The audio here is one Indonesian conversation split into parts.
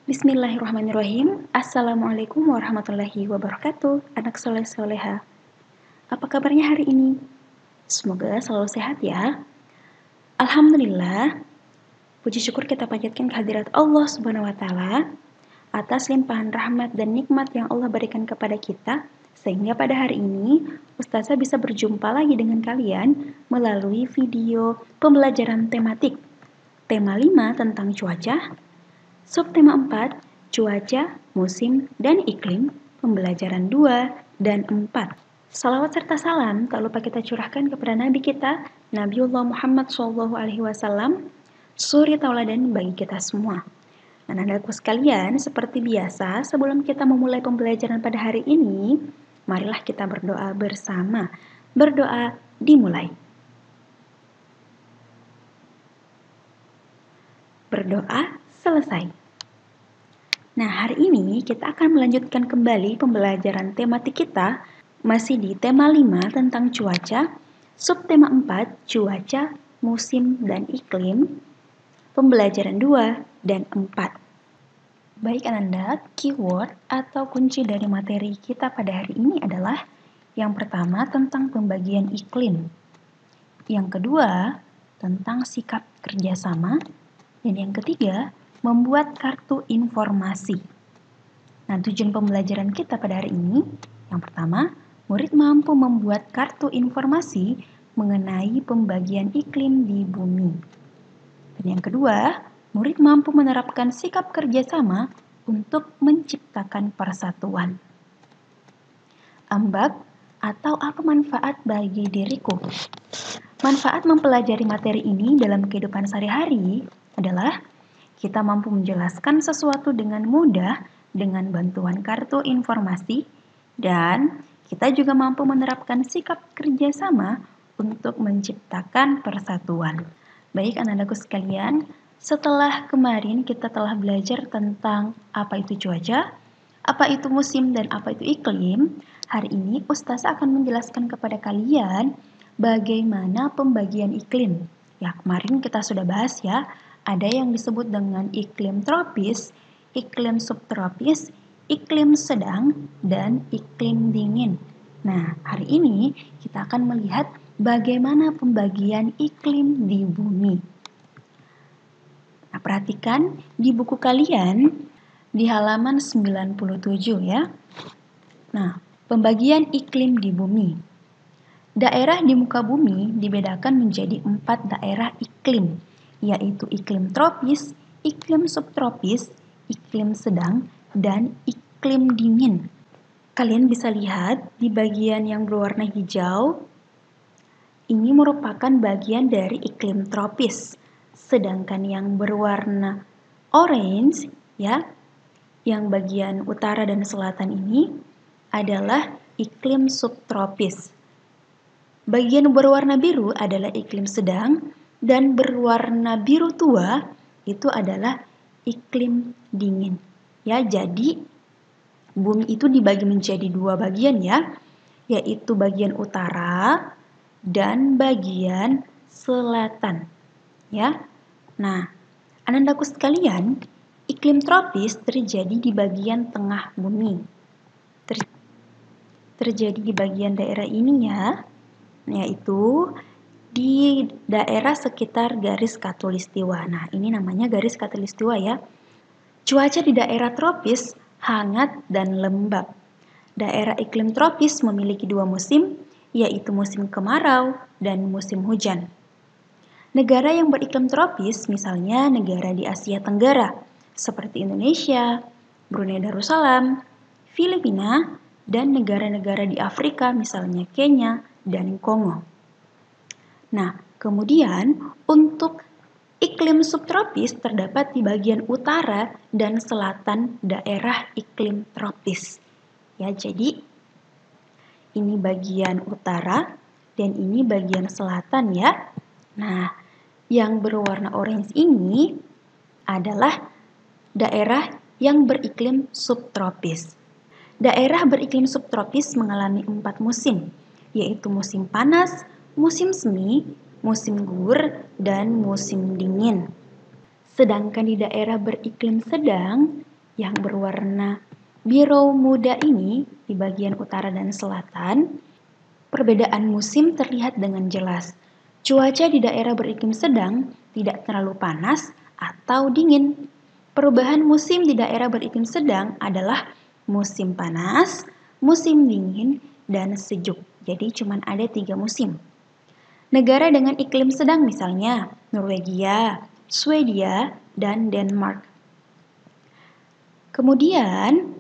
Bismillahirrahmanirrahim. Assalamualaikum warahmatullahi wabarakatuh. Anak soleh soleha. Apa kabarnya hari ini? Semoga selalu sehat ya. Alhamdulillah. Puji syukur kita panjatkan kehadirat Allah Subhanahu wa taala atas limpahan rahmat dan nikmat yang Allah berikan kepada kita sehingga pada hari ini Ustazah bisa berjumpa lagi dengan kalian melalui video pembelajaran tematik. Tema 5 tentang cuaca. Subtema 4, cuaca, musim, dan iklim, pembelajaran 2 dan 4. Salawat serta salam tak lupa kita curahkan kepada Nabi kita, Nabiullah Muhammad SAW, suri tauladan bagi kita semua. Anak-anakku sekalian, seperti biasa, sebelum kita memulai pembelajaran pada hari ini, marilah kita berdoa bersama. Berdoa dimulai. Berdoa selesai. Nah, hari ini kita akan melanjutkan kembali pembelajaran tematik kita masih di tema 5 tentang cuaca, subtema 4 cuaca, musim, dan iklim, pembelajaran 2 dan 4. Baik Ananda, keyword atau kunci dari materi kita pada hari ini adalah yang pertama tentang pembagian iklim, yang kedua tentang sikap kerjasama, dan yang ketiga, membuat kartu informasi. Nah, tujuan pembelajaran kita pada hari ini, yang pertama, murid mampu membuat kartu informasi mengenai pembagian iklim di bumi. Dan yang kedua, murid mampu menerapkan sikap kerjasama untuk menciptakan persatuan. Ambak atau apa manfaat bagi diriku? Manfaat mempelajari materi ini dalam kehidupan sehari-hari adalah kita mampu menjelaskan sesuatu dengan mudah dengan bantuan kartu informasi dan kita juga mampu menerapkan sikap kerjasama untuk menciptakan persatuan. Baik anak-anakku sekalian, setelah kemarin kita telah belajar tentang apa itu cuaca, apa itu musim, dan apa itu iklim, hari ini Ustazah akan menjelaskan kepada kalian bagaimana pembagian iklim. Ya, kemarin kita sudah bahas ya, ada yang disebut dengan iklim tropis, iklim subtropis, iklim sedang, dan iklim dingin. Nah, hari ini kita akan melihat bagaimana pembagian iklim di bumi. Nah, perhatikan di buku kalian di halaman 97 ya. Nah, pembagian iklim di bumi. Daerah di muka bumi dibedakan menjadi 4 daerah iklim, yaitu iklim tropis, iklim subtropis, iklim sedang, dan iklim dingin. Kalian bisa lihat di bagian yang berwarna hijau, ini merupakan bagian dari iklim tropis. Sedangkan yang berwarna orange, ya, yang bagian utara dan selatan ini adalah iklim subtropis. Bagian berwarna biru adalah iklim sedang dan berwarna biru tua itu adalah iklim dingin. Ya, jadi bumi itu dibagi menjadi 2 bagian ya, yaitu bagian utara dan bagian selatan. Ya. Nah, anandaku sekalian, iklim tropis terjadi di bagian tengah bumi. Terjadi di bagian daerah ini ya, yaitu di daerah sekitar garis khatulistiwa. Nah, ini namanya garis khatulistiwa ya. Cuaca di daerah tropis hangat dan lembab. Daerah iklim tropis memiliki 2 musim, yaitu musim kemarau dan musim hujan. Negara yang beriklim tropis, misalnya negara di Asia Tenggara, seperti Indonesia, Brunei Darussalam, Filipina, dan negara-negara di Afrika, misalnya Kenya dan Kongo. Nah, kemudian untuk iklim subtropis terdapat di bagian utara dan selatan daerah iklim tropis. Ya, jadi ini bagian utara dan ini bagian selatan ya. Nah, yang berwarna orange ini adalah daerah yang beriklim subtropis. Daerah beriklim subtropis mengalami 4 musim, yaitu musim panas, musim semi, musim gugur, dan musim dingin. Sedangkan di daerah beriklim sedang, yang berwarna biru muda ini di bagian utara dan selatan, perbedaan musim terlihat dengan jelas. Cuaca di daerah beriklim sedang tidak terlalu panas atau dingin. Perubahan musim di daerah beriklim sedang adalah musim panas, musim dingin, dan sejuk. Jadi cuma ada 3 musim. Negara dengan iklim sedang misalnya Norwegia, Swedia, dan Denmark. Kemudian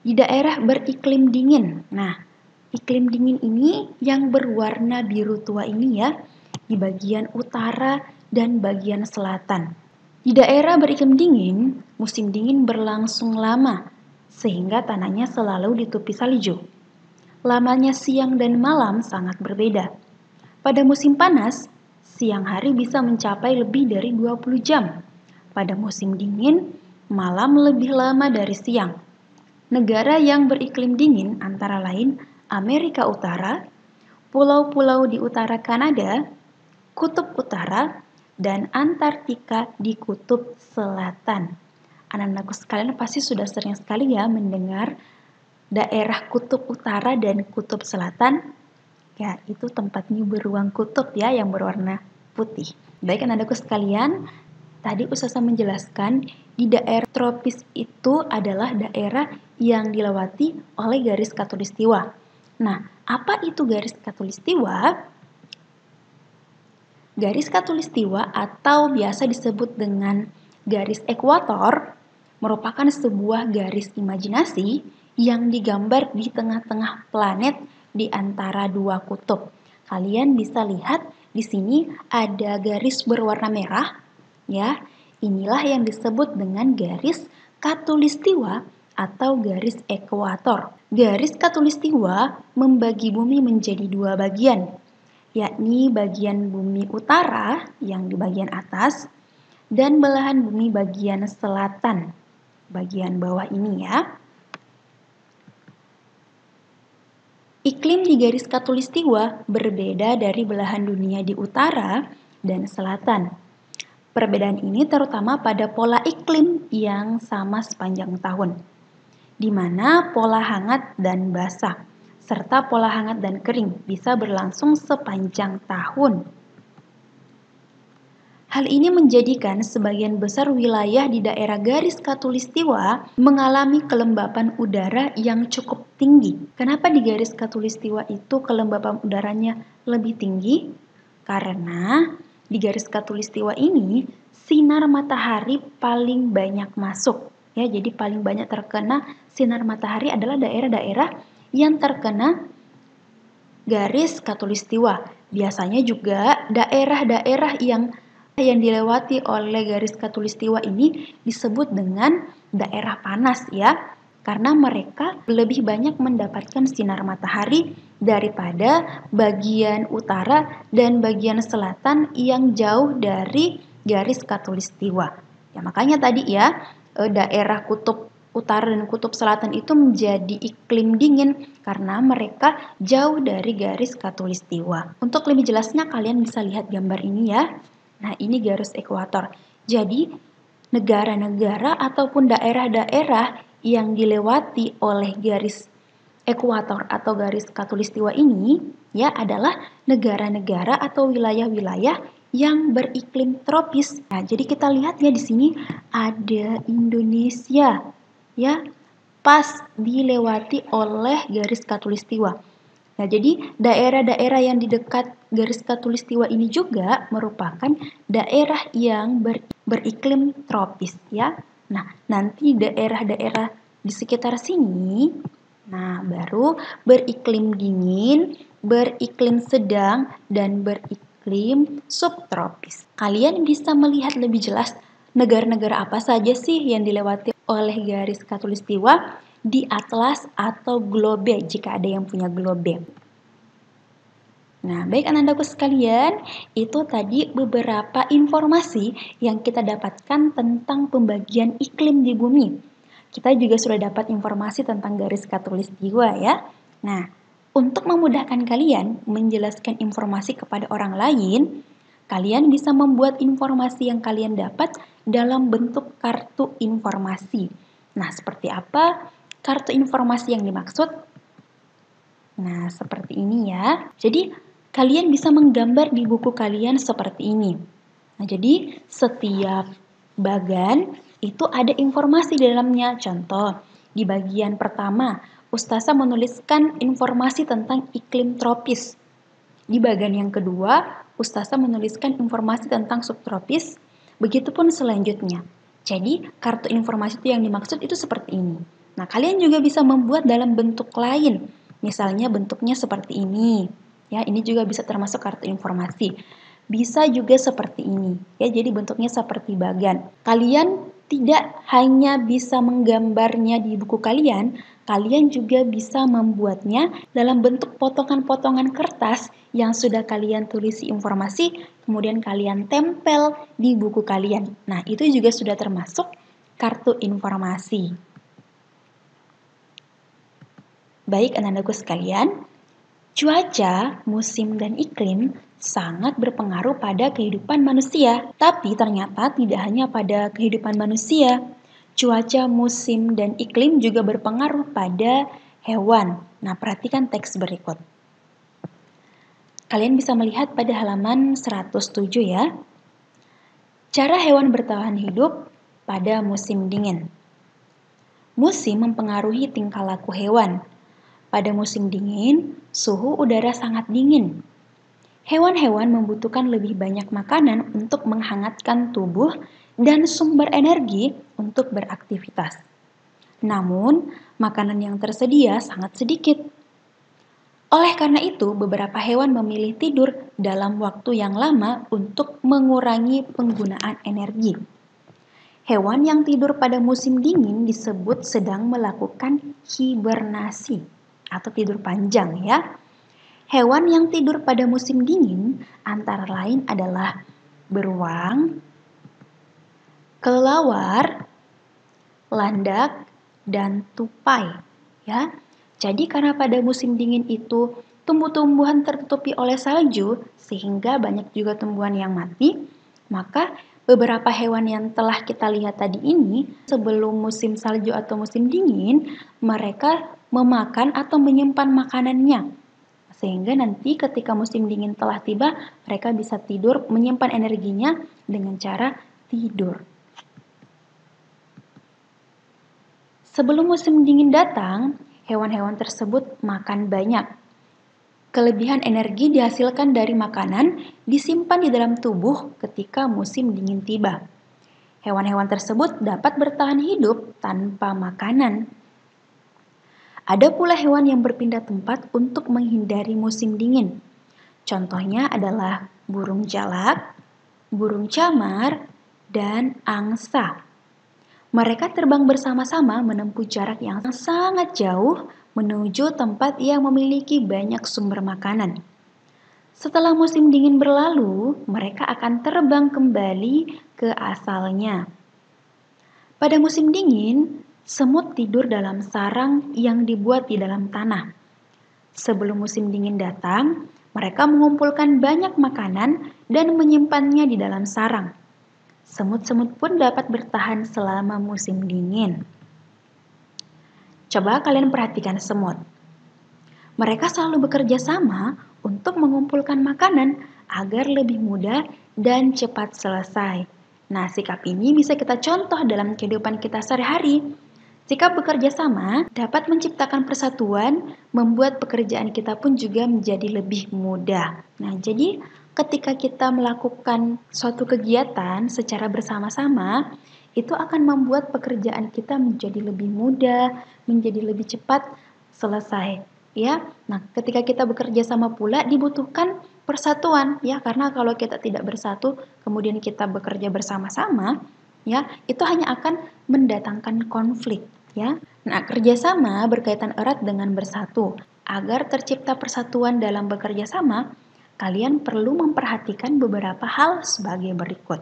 di daerah beriklim dingin. Nah, iklim dingin ini yang berwarna biru tua ini ya, di bagian utara dan bagian selatan. Di daerah beriklim dingin, musim dingin berlangsung lama, sehingga tanahnya selalu ditutupi salju. Lamanya siang dan malam sangat berbeda. Pada musim panas, siang hari bisa mencapai lebih dari 20 jam. Pada musim dingin, malam lebih lama dari siang. Negara yang beriklim dingin antara lain Amerika Utara, pulau-pulau di utara Kanada, Kutub Utara, dan Antartika di Kutub Selatan. Anak-anakku sekalian pasti sudah sering sekali ya mendengar daerah Kutub Utara dan Kutub Selatan. Ya, itu tempatnya beruang kutub ya yang berwarna putih. Baik anak-anakku sekalian, tadi Ustazah menjelaskan di daerah tropis itu adalah daerah yang dilewati oleh garis khatulistiwa. Nah, apa itu garis khatulistiwa? Garis khatulistiwa atau biasa disebut dengan garis ekuator merupakan sebuah garis imajinasi yang digambar di tengah-tengah planet di antara dua kutub. Kalian bisa lihat di sini ada garis berwarna merah, ya. Inilah yang disebut dengan garis khatulistiwa atau garis ekuator. Garis khatulistiwa membagi bumi menjadi dua bagian, yakni bagian bumi utara yang di bagian atas dan belahan bumi bagian selatan, bagian bawah ini ya. Iklim di garis khatulistiwa berbeda dari belahan dunia di utara dan selatan. Perbedaan ini terutama pada pola iklim yang sama sepanjang tahun, di mana pola hangat dan basah, serta pola hangat dan kering bisa berlangsung sepanjang tahun. Hal ini menjadikan sebagian besar wilayah di daerah garis khatulistiwa mengalami kelembapan udara yang cukup tinggi. Kenapa di garis khatulistiwa itu kelembapan udaranya lebih tinggi? Karena di garis khatulistiwa ini sinar matahari paling banyak masuk. Ya, jadi paling banyak terkena sinar matahari adalah daerah-daerah yang terkena garis khatulistiwa. Biasanya juga daerah-daerah yang dilewati oleh garis khatulistiwa ini disebut dengan daerah panas ya, karena mereka lebih banyak mendapatkan sinar matahari daripada bagian utara dan bagian selatan yang jauh dari garis khatulistiwa. Ya, makanya tadi ya, daerah kutub utara dan kutub selatan itu menjadi iklim dingin karena mereka jauh dari garis khatulistiwa. Untuk lebih jelasnya kalian bisa lihat gambar ini ya. Nah, ini garis ekuator. Jadi, negara-negara ataupun daerah-daerah yang dilewati oleh garis ekuator atau garis khatulistiwa ini ya adalah negara-negara atau wilayah-wilayah yang beriklim tropis. Nah, jadi kita lihat ya di sini ada Indonesia ya, pas dilewati oleh garis khatulistiwa. Nah, jadi daerah-daerah yang di dekat garis khatulistiwa ini juga merupakan daerah yang beriklim tropis ya. Nah, nanti daerah-daerah di sekitar sini, nah baru beriklim dingin, beriklim sedang, dan beriklim subtropis. Kalian bisa melihat lebih jelas negara-negara apa saja sih yang dilewati oleh garis khatulistiwa di atlas atau globe jika ada yang punya globe. Nah, baik anak-anakku sekalian, itu tadi beberapa informasi yang kita dapatkan tentang pembagian iklim di bumi. Kita juga sudah dapat informasi tentang garis khatulistiwa ya. Nah, untuk memudahkan kalian menjelaskan informasi kepada orang lain, kalian bisa membuat informasi yang kalian dapat dalam bentuk kartu informasi. Nah, seperti apa kartu informasi yang dimaksud? Nah, seperti ini ya. Jadi, kalian bisa menggambar di buku kalian seperti ini. Nah, jadi setiap bagan itu ada informasi di dalamnya. Contoh, di bagian pertama, Ustazah menuliskan informasi tentang iklim tropis. Di bagian yang kedua, Ustazah menuliskan informasi tentang subtropis. Begitupun selanjutnya. Jadi, kartu informasi itu yang dimaksud itu seperti ini. Nah, kalian juga bisa membuat dalam bentuk lain. Misalnya bentuknya seperti ini. Ya, ini juga bisa termasuk kartu informasi. Bisa juga seperti ini. Ya, jadi bentuknya seperti bagan. Kalian tidak hanya bisa menggambarnya di buku kalian juga bisa membuatnya dalam bentuk potongan-potongan kertas yang sudah kalian tulisi informasi, kemudian kalian tempel di buku kalian. Nah, itu juga sudah termasuk kartu informasi. Baik anak-anakku sekalian, cuaca, musim, dan iklim sangat berpengaruh pada kehidupan manusia. Tapi ternyata tidak hanya pada kehidupan manusia. Cuaca, musim, dan iklim juga berpengaruh pada hewan. Nah, perhatikan teks berikut. Kalian bisa melihat pada halaman 107 ya. Cara hewan bertahan hidup pada musim dingin. Musim mempengaruhi tingkah laku hewan. Pada musim dingin, suhu udara sangat dingin. Hewan-hewan membutuhkan lebih banyak makanan untuk menghangatkan tubuh dan sumber energi untuk beraktivitas. Namun, makanan yang tersedia sangat sedikit. Oleh karena itu, beberapa hewan memilih tidur dalam waktu yang lama untuk mengurangi penggunaan energi. Hewan yang tidur pada musim dingin disebut sedang melakukan hibernasi atau tidur panjang ya. Hewan yang tidur pada musim dingin antara lain adalah beruang, kelelawar, landak, dan tupai. Ya, jadi karena pada musim dingin itu tumbuh-tumbuhan tertutupi oleh salju sehingga banyak juga tumbuhan yang mati, maka beberapa hewan yang telah kita lihat tadi ini sebelum musim salju atau musim dingin mereka memakan atau menyimpan makanannya. Sehingga nanti ketika musim dingin telah tiba, mereka bisa tidur menyimpan energinya dengan cara tidur. Sebelum musim dingin datang, hewan-hewan tersebut makan banyak. Kelebihan energi dihasilkan dari makanan disimpan di dalam tubuh ketika musim dingin tiba. Hewan-hewan tersebut dapat bertahan hidup tanpa makanan. Ada pula hewan yang berpindah tempat untuk menghindari musim dingin. Contohnya adalah burung jalak, burung camar, dan angsa. Mereka terbang bersama-sama menempuh jarak yang sangat jauh menuju tempat yang memiliki banyak sumber makanan. Setelah musim dingin berlalu, mereka akan terbang kembali ke asalnya. Pada musim dingin, semut tidur dalam sarang yang dibuat di dalam tanah. Sebelum musim dingin datang, mereka mengumpulkan banyak makanan dan menyimpannya di dalam sarang. Semut-semut pun dapat bertahan selama musim dingin. Coba kalian perhatikan semut. Mereka selalu bekerja sama untuk mengumpulkan makanan agar lebih mudah dan cepat selesai. Nah, sikap ini bisa kita contoh dalam kehidupan kita sehari-hari. Sikap bekerja sama dapat menciptakan persatuan, membuat pekerjaan kita pun juga menjadi lebih mudah. Nah, jadi ketika kita melakukan suatu kegiatan secara bersama-sama, itu akan membuat pekerjaan kita menjadi lebih mudah, menjadi lebih cepat selesai. Ya, nah ketika kita bekerja sama pula dibutuhkan persatuan, ya karena kalau kita tidak bersatu, kemudian kita bekerja bersama-sama, ya itu hanya akan mendatangkan konflik. Ya, nah kerjasama berkaitan erat dengan bersatu. Agar tercipta persatuan dalam bekerja sama, kalian perlu memperhatikan beberapa hal sebagai berikut.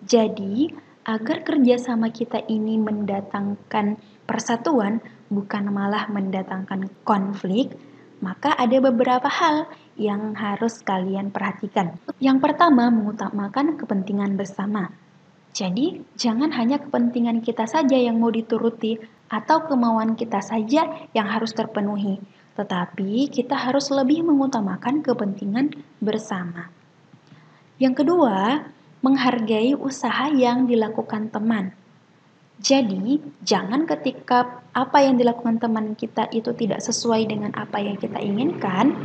Jadi, agar kerjasama kita ini mendatangkan persatuan, bukan malah mendatangkan konflik, maka ada beberapa hal yang harus kalian perhatikan. Yang pertama, mengutamakan kepentingan bersama. Jadi, jangan hanya kepentingan kita saja yang mau dituruti atau kemauan kita saja yang harus terpenuhi, tetapi kita harus lebih mengutamakan kepentingan bersama. Yang kedua, menghargai usaha yang dilakukan teman. Jadi, jangan ketika apa yang dilakukan teman kita itu tidak sesuai dengan apa yang kita inginkan,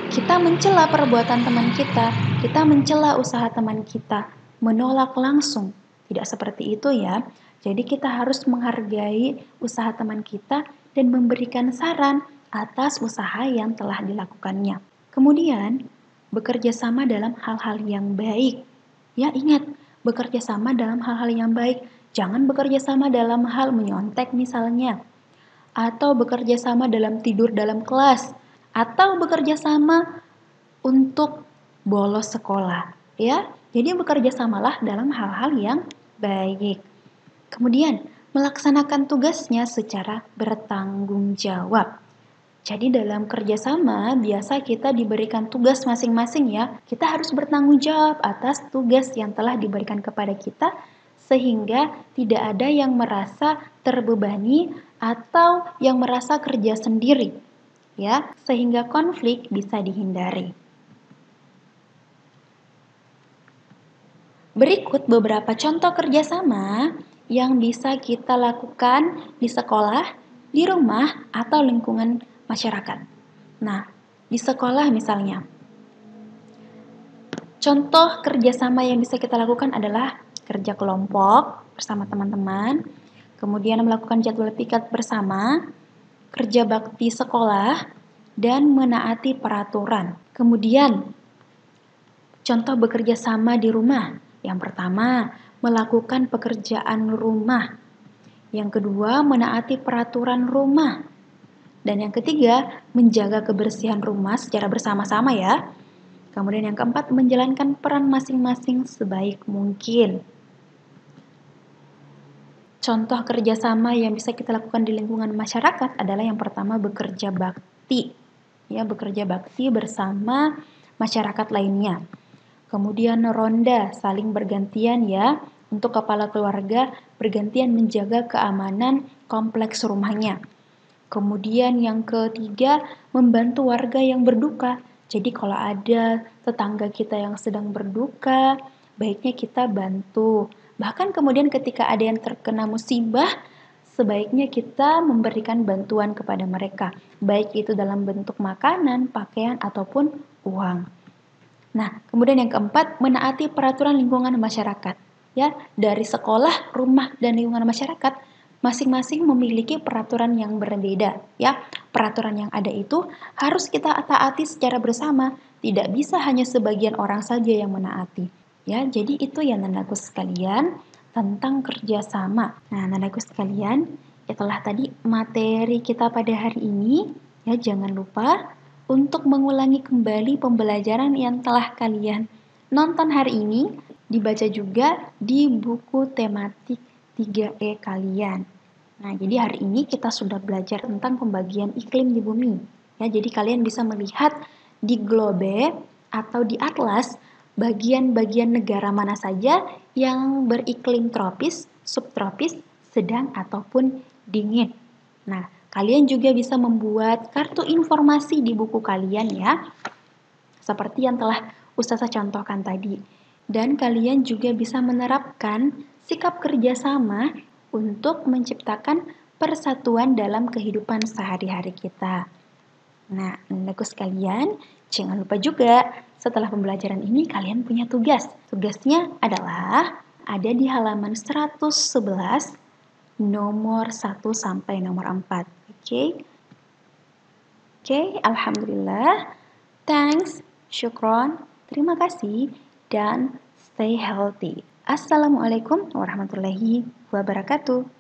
kita mencela perbuatan teman kita mencela usaha teman kita, menolak langsung. Tidak seperti itu ya. Jadi kita harus menghargai usaha teman kita dan memberikan saran atas usaha yang telah dilakukannya. Kemudian, bekerja sama dalam hal-hal yang baik. Ya, ingat, bekerja sama dalam hal-hal yang baik. Jangan bekerja sama dalam hal menyontek misalnya, atau bekerja sama dalam tidur dalam kelas, atau bekerja sama untuk bolos sekolah, ya. Jadi bekerja samalah dalam hal-hal yang baik. Kemudian, melaksanakan tugasnya secara bertanggung jawab. Jadi dalam kerjasama, biasa kita diberikan tugas masing-masing ya. Kita harus bertanggung jawab atas tugas yang telah diberikan kepada kita, sehingga tidak ada yang merasa terbebani atau yang merasa kerja sendiri, ya, sehingga konflik bisa dihindari. Berikut beberapa contoh kerjasama yang bisa kita lakukan di sekolah, di rumah, atau lingkungan masyarakat. Nah, di sekolah misalnya, contoh kerjasama yang bisa kita lakukan adalah kerja kelompok bersama teman-teman, kemudian melakukan jadwal piket bersama, kerja bakti sekolah, dan menaati peraturan. Kemudian, contoh bekerja sama di rumah. Yang pertama, melakukan pekerjaan rumah. Yang kedua, menaati peraturan rumah. Dan yang ketiga, menjaga kebersihan rumah secara bersama-sama ya. Kemudian yang keempat, menjalankan peran masing-masing sebaik mungkin. Contoh kerjasama yang bisa kita lakukan di lingkungan masyarakat adalah yang pertama, bekerja bakti. Ya, bekerja bakti bersama masyarakat lainnya. Kemudian ronda, saling bergantian ya, untuk kepala keluarga bergantian menjaga keamanan kompleks rumahnya. Kemudian yang ketiga, membantu warga yang berduka. Jadi kalau ada tetangga kita yang sedang berduka, baiknya kita bantu. Bahkan kemudian ketika ada yang terkena musibah, sebaiknya kita memberikan bantuan kepada mereka, baik itu dalam bentuk makanan, pakaian, ataupun uang. Nah, kemudian yang keempat, menaati peraturan lingkungan masyarakat. Ya, dari sekolah, rumah, dan lingkungan masyarakat, masing-masing memiliki peraturan yang berbeda. Ya, peraturan yang ada itu harus kita taati secara bersama. Tidak bisa hanya sebagian orang saja yang menaati. Ya, jadi itu ya nanaku sekalian tentang kerjasama. Nah, nanaku sekalian, itulah tadi materi kita pada hari ini. Ya, jangan lupa untuk mengulangi kembali pembelajaran yang telah kalian nonton hari ini, dibaca juga di buku tematik 3E kalian. Nah, jadi hari ini kita sudah belajar tentang pembagian iklim di bumi. Ya, jadi kalian bisa melihat di globe atau di atlas bagian-bagian negara mana saja yang beriklim tropis, subtropis, sedang ataupun dingin. Nah, kalian juga bisa membuat kartu informasi di buku kalian ya, seperti yang telah Ustazah contohkan tadi. Dan kalian juga bisa menerapkan sikap kerjasama untuk menciptakan persatuan dalam kehidupan sehari-hari kita. Nah, anakku sekalian, jangan lupa juga setelah pembelajaran ini kalian punya tugas. Tugasnya adalah ada di halaman 111 nomor 1 sampai nomor 4. Oke, alhamdulillah. Thanks, syukron, terima kasih, dan stay healthy. Assalamualaikum warahmatullahi wabarakatuh.